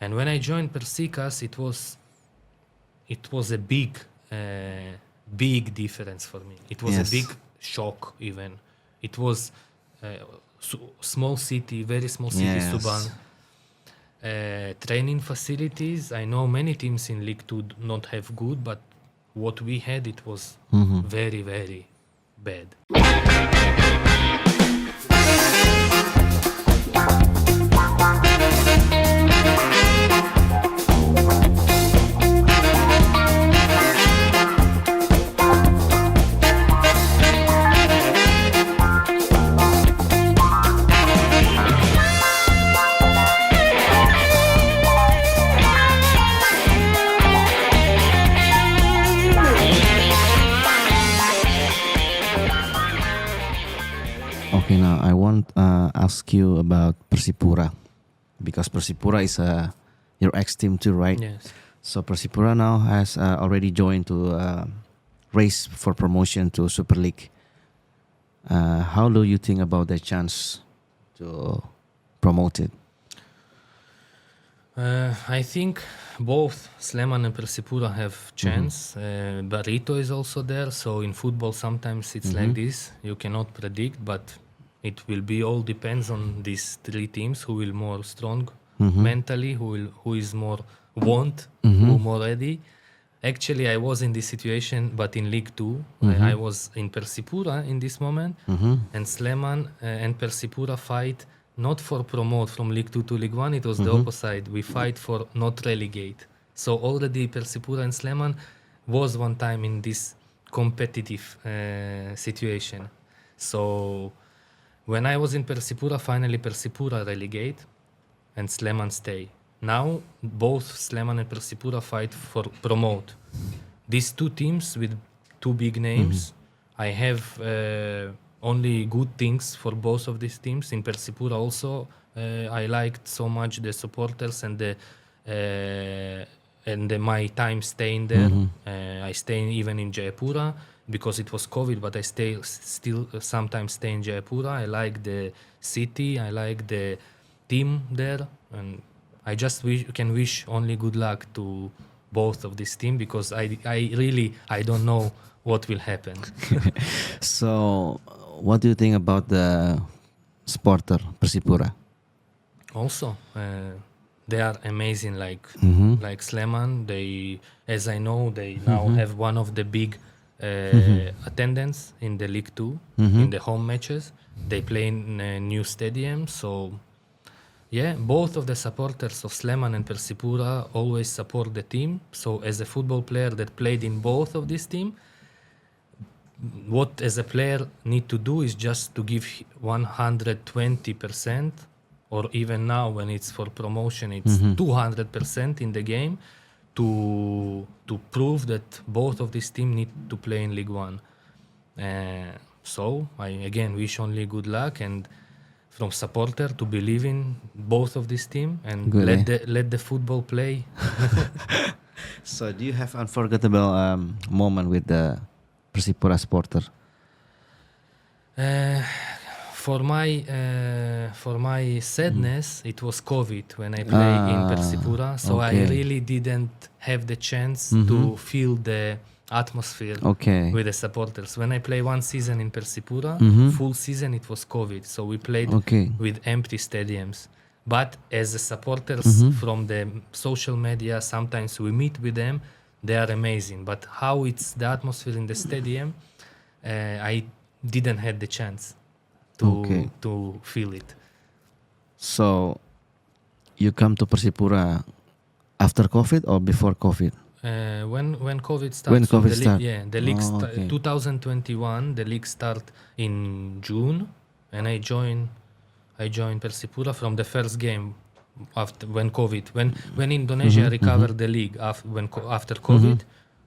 And when I joined Persicas, it was a big difference for me. It was Yes. a big shock even. It was small city, very small city, Yes. Suban. Training facilities, I know many teams in League 2 do not have good, but what we had, it was very, very bad. Okay, now I want ask you about Persipura, because Persipura is your ex team too, right? Yes. So Persipura now has already joined to race for promotion to Super League. How do you think about the chance to promote it? I think both Sleman and Persipura have chance. Barito is also there. So in football, sometimes it's like this. You cannot predict, but it will be all depends on these three teams who will more strong mentally, who is more who more ready. Actually, I was in this situation, but in League 2. I was in Persipura in this moment, and Sleman and Persipura fight not for promote from League 2 to League 1, it was the opposite. We fight for not relegate. So already Persipura and Sleman was one time in this competitive situation. So when I was in Persipura, finally Persipura relegate and Sleman stay. Now both Sleman and Persipura fight for promote. These two teams with two big names, I have only good things for both of these teams. In Persipura also, I liked so much the supporters and my time staying there. I stay even in Jayapura because it was COVID, but I still sometimes stay in Jayapura. I like the city, I like the team there, and I just can wish only good luck to both of this team because I really don't know what will happen. So, what do you think about the supporter Persipura? Also, they are amazing. Like Sleman, they, as I know, they now have one of the big attendance in the League 2 in the home matches. They play in a new stadium, so yeah, both of the supporters of Sleman and Persipura always support the team. So as a football player that played in both of these teams, what as a player need to do is just to give 120%, or even now when it's for promotion, it's 200% in the game to prove that both of these teams need to play in League 1. So I again wish only good luck and from supporter to believe in both of this team and let the football play. So, do you have unforgettable moment with the Persipura supporter? For my sadness, it was COVID when I played in Persipura, so I really didn't have the chance to feel the atmosphere with the supporters. When I played one season in Persipura, full season, it was COVID, so we played with empty stadiums. But as the supporters from the social media, sometimes we meet with them, they are amazing. But how it's the atmosphere in the stadium, I didn't have the chance to feel it. So, you come to Persipura after COVID or before COVID? When COVID starts, the league 2021, the league start in June, and I joined Persipura from the first game when Indonesia recovered the league after COVID,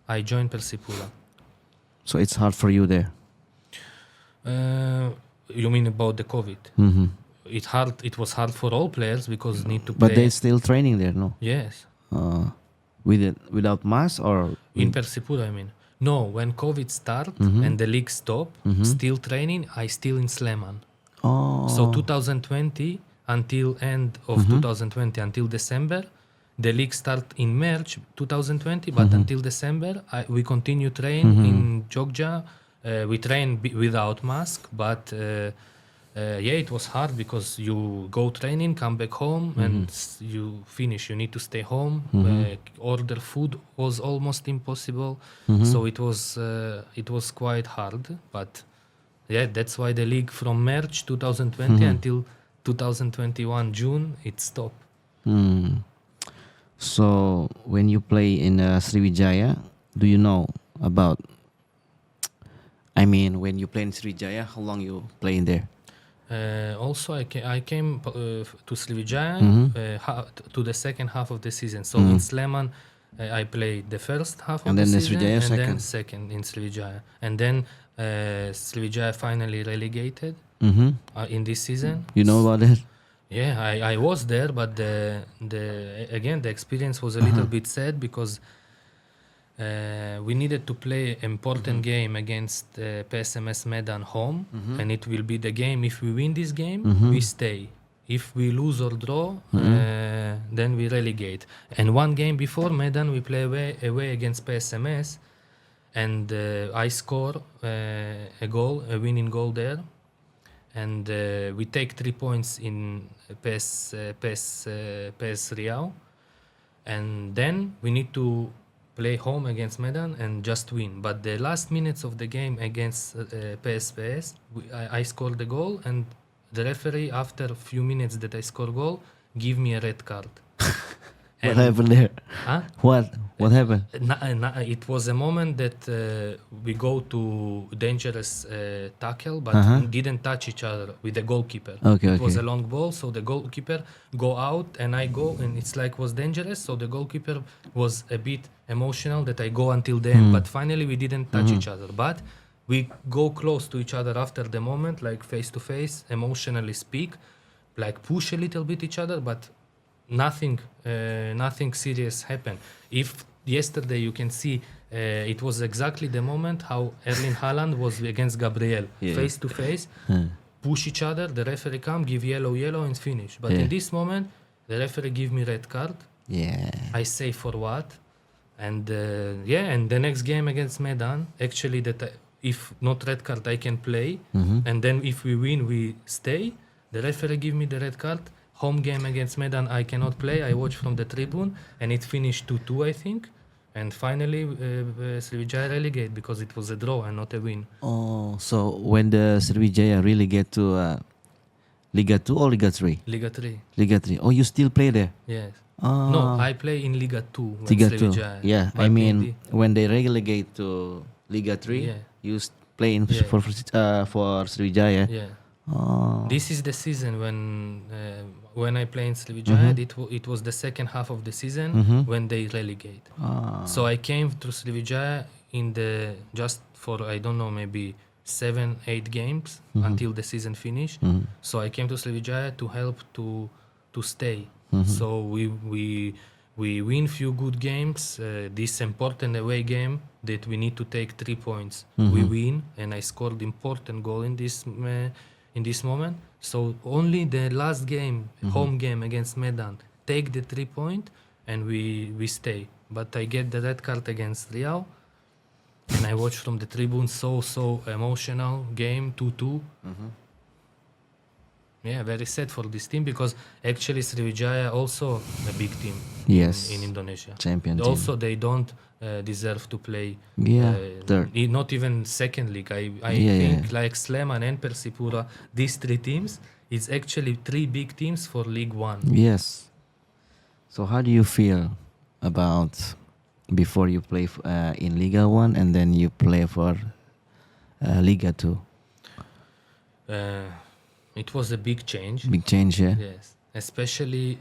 I joined Persipura. So it's hard for you there. You mean about the COVID? It was hard for all players because need to play. But they're still training there, no? Yes. Without mask or in Persipura, I mean. No, when COVID started and the league stopped, still training, I still in Sleman. Oh. So 2020 until end of 2020 until December, the league start in March 2020, but until December we continue train in Jogja. We train without mask, but it was hard because you go training, come back home, and you finish. You need to stay home. Order food was almost impossible, so it was quite hard. But that's why the league from March 2020 until 2021 June it stopped. So when you play in Sriwijaya, do you know about? I mean, when you play in Sriwijaya, how long you play in there? Also, I came to Sriwijaya to the second half of the season. So in Sleman, I played the first half And of then the the season, Sriwijaya and second. then second in Sriwijaya. And then Sriwijaya finally relegated in this season. You know about that? Yeah, I was there, but the experience was a little bit sad because we needed to play important game against PSMS Medan home, and it will be the game. If we win this game, we stay. If we lose or draw, then we relegate. And one game before Medan, we play away against PSMS, and I score a winning goal there. And we take 3 points in PS Real, and then we need to play home against Medan and just win. But the last minutes of the game against PSPS, I scored the goal, and the referee, after a few minutes that I score goal, give me a red card. What happened there? Huh? What happened? It was a moment that we go to dangerous tackle, but didn't touch each other with the goalkeeper. It was a long ball, so the goalkeeper go out and I go, and it's like was dangerous. So the goalkeeper was a bit emotional that I go until the end, but finally we didn't touch each other. But we go close to each other after the moment, like face to face, emotionally speak, like push a little bit each other, but nothing serious happened. If yesterday you can see it was exactly the moment how Erling Haaland was against Gabriel, face to face, push each other, the referee come, give yellow and finish. But in this moment, the referee give me red card. I say for what? And and the next game against Medan, actually if not red card, I can play. And then if we win, we stay. The referee give me the red card. Home game against Medan, I cannot play. I watch from the tribune, and it finished 2-2, I think. And finally, Sriwijaya relegate because it was a draw and not a win. Oh, so when the Sriwijaya really get to Liga 2 or Liga 3? Liga 3. Liga 3. Oh, you still play there? Yes. No, I play in Liga 2. Liga 2. Sriwijaya. Yeah, But I mean, when they relegate to Liga 3, you play in for Sriwijaya. Yeah. Oh. This is the season when I play in Sriwijaya. It was the second half of the season when they relegate. So I came to Sriwijaya in just for I don't know, maybe 7-8 games until the season finished. So I came to Sriwijaya to help to stay. So we win few good games. This important away game that we need to take 3 points. We win, and I scored important goal in this moment. So only the last game, home game against Medan, take the 3 point, and we stay. But I get the red card against Real, and I watch from the tribune. So emotional game, 2-2. Yeah, very sad for this team because actually Sriwijaya also a big team in Indonesia. Champion team. Also, they don't deserve to play. Third. Not even second league. I think like Sleman and Persipura, these 3 teams, it's actually 3 big teams for League 1. Yes. So how do you feel about before you play in Liga 1 and then you play for Liga 2? It was a big change. Big change, yeah? Yes. Especially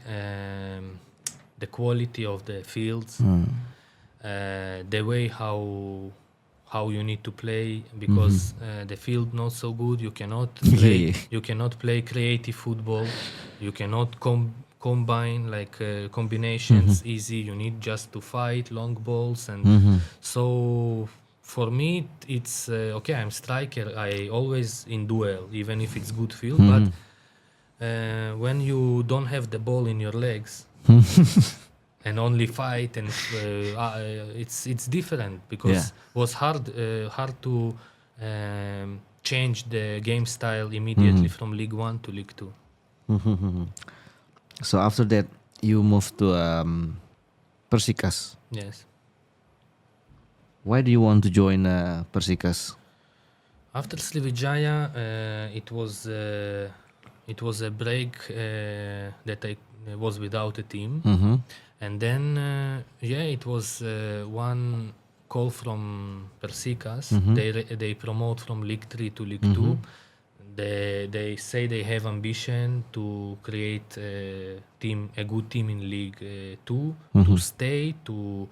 the quality of the fields, the way how you need to play, because the field not so good. You cannot play. You cannot play creative football. You cannot combine like combinations easy. You need just to fight long balls, and so for me it's okay. I'm striker. I always in duel, even if it's good field. But when you don't have the ball in your legs, and only fight, and it's different because was hard to change the game style immediately from League One to League Two. So after that, you moved to Persikas. Yes. Why do you want to join Persikas? After Srivijaya, it was a break that I was without a team, and then it was one call from Persikas. They promote from League 3 to League 2. They say they have ambition to create a good team in League 2 to stay to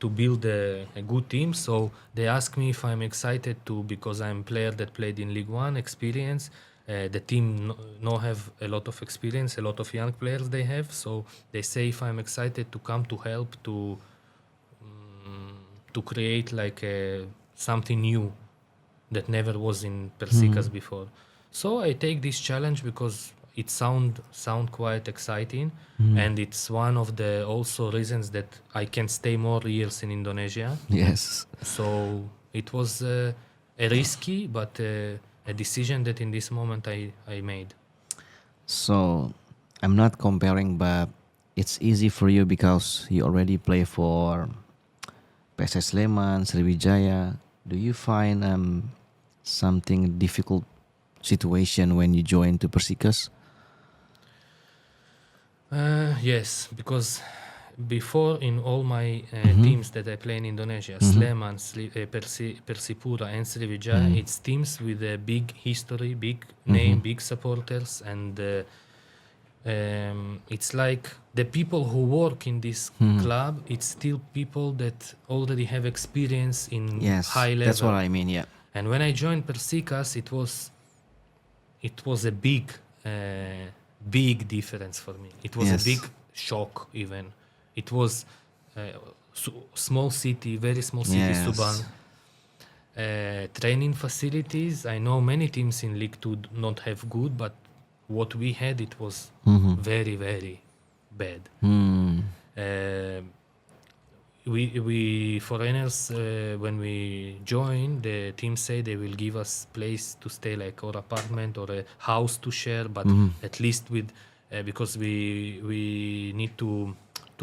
build a good team. So they ask me if I'm excited to, because I'm a player that played in League 1, experience. The team no have a lot of experience, a lot of young players they have. So they say if I'm excited to come to help to create like something new that never was in Persikas before. So I take this challenge because it sound quite exciting, and it's one of the also reasons that I can stay more years in Indonesia. Yes. So it was a risky, but a decision that in this moment I made. So I'm not comparing, but it's easy for you because you already play for PSS Sleman, Sriwijaya. Do you find something difficult situation when you join to Persikas? Yes, because before in all my teams that I play in Indonesia, Sleman, Persipura and Sriwijaya, it's teams with a big history, big name, big supporters, and it's like the people who work in this club, it's still people that already have experience in high level. That's what I mean, yeah. And when I joined Persikas, it was a big difference for me. It was a big shock even. It was small city, very small city, Subang. Training facilities, I know many teams in League 2 do not have good, but what we had, it was very, very bad. We foreigners, when we join, the team say they will give us place to stay, like or apartment or a house to share, but at least with because we need to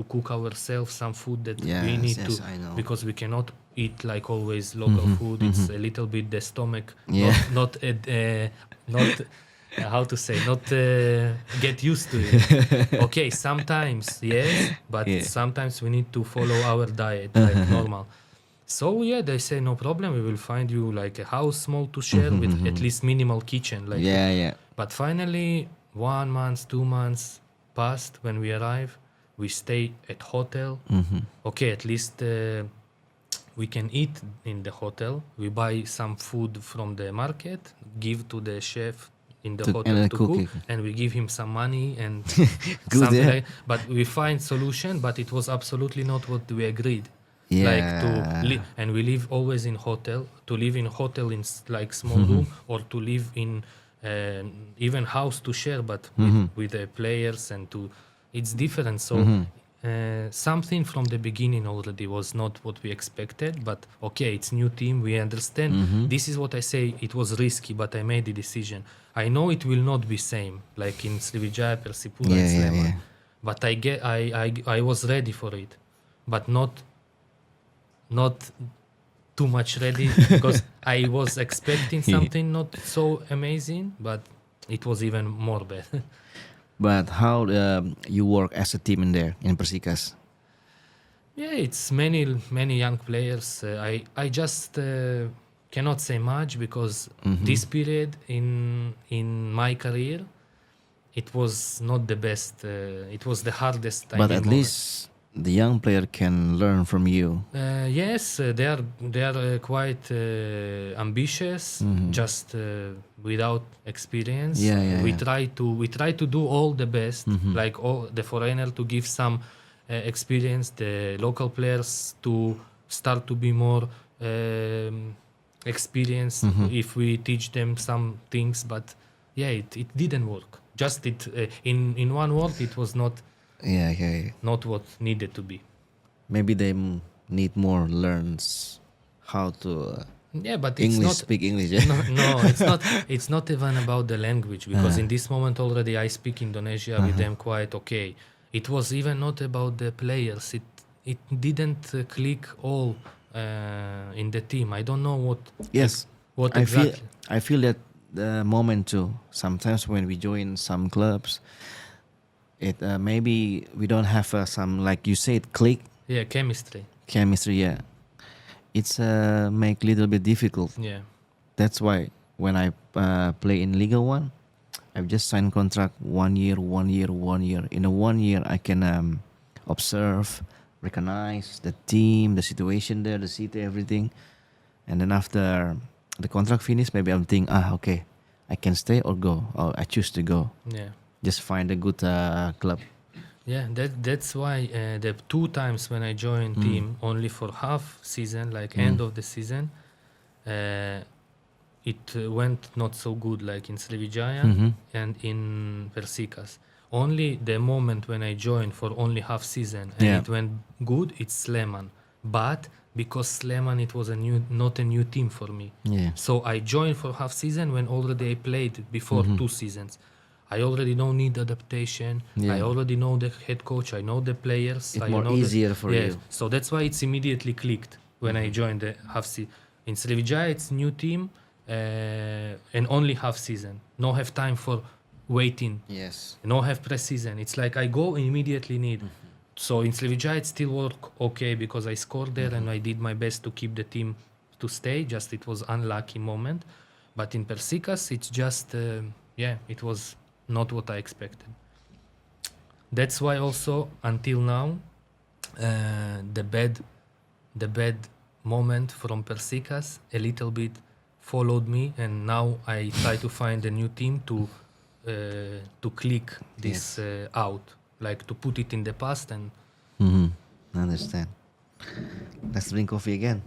cook ourselves some food that we need to, I know. because we cannot eat like always local food. It's a little bit the stomach not how to say, not get used to it. Okay, sometimes yes, but sometimes we need to follow our diet like normal. So they say no problem, we will find you like a house small to share with at least minimal kitchen, like But finally 1 month, 2 months passed. When we arrive, we stay at hotel. Okay, at least we can eat in the hotel. We buy some food from the market, give to the chef in the hotel to cook, and we give him some money and something like. But we find solution, but it was absolutely not what we agreed. Like and we live always in hotel. To live in hotel in like small room, or to live in even house to share, but with the players, and it's different. So something from the beginning already was not what we expected. But okay, it's new team. We understand. This is what I say. It was risky, but I made the decision. I know it will not be same like in Srivijaya, Persipura, and Sleman. But I was ready for it, but not too much ready, because I was expecting something not so amazing, but it was even more bad. But how you work as a team in there in Persikas? It's many young players. I just cannot say much because this period in my career, it was not the best. It was the hardest time. But at least the young player can learn from you. Yes, they are quite ambitious, just without experience. We try to do all the best, like all the foreigner to give some experience, the local players to start to be more experienced if we teach them some things. But it didn't work. Just in one word, it was not Yeah. not what needed to be. Maybe they need more learns how to Yeah, but it's English not. speak English. Yeah. No, it's not. It's not even about the language because Uh-huh. in this moment already I speak Indonesia with them quite okay. It was even not about the players. It didn't click all in the team. I don't know Yes, what I feel exactly. I feel that the moment too. Sometimes when we join some clubs, it maybe we don't have some, like you said, click Yeah, chemistry. chemistry. Yeah, it's make little bit difficult. Yeah, That's why when I play in Liga One, I've just signed contract 1 year, 1 year, 1 year. In a 1 year, I can observe, recognize the team, the situation there, the city, everything. And then after the contract finish, maybe I'm thinking, okay, I can stay or go, or I choose to go. yeah. Just find a good club. Yeah, that's why the two times when I joined team only for half season, like end of the season, uh, it went not so good, like in Srivijaya and in Persikas. Only the moment when I joined for only half season and Yeah. it went good, it's Sleman. But because Sleman, it was not a new team for me. Yeah. So I joined for half season when already I played before 2 seasons. I already don't need adaptation. I Yeah. already know the head coach. I know the players. It's I more know easier for yes. you. So that's why it's immediately clicked when I joined the half season. In Srivijaya, it's new team and only half season. No have time for waiting. Yes. No have pre-season. It's like I go and immediately need. So in Srivijaya, it still work okay because I scored there and I did my best to keep the team to stay. Just it was unlucky moment. But in Persikas, it's just it was not what I expected. That's why also until now, the bad moment from Persikas a little bit followed me, and now I try to find a new team to click this out, like to put it in the past and Understand. Let's drink coffee again.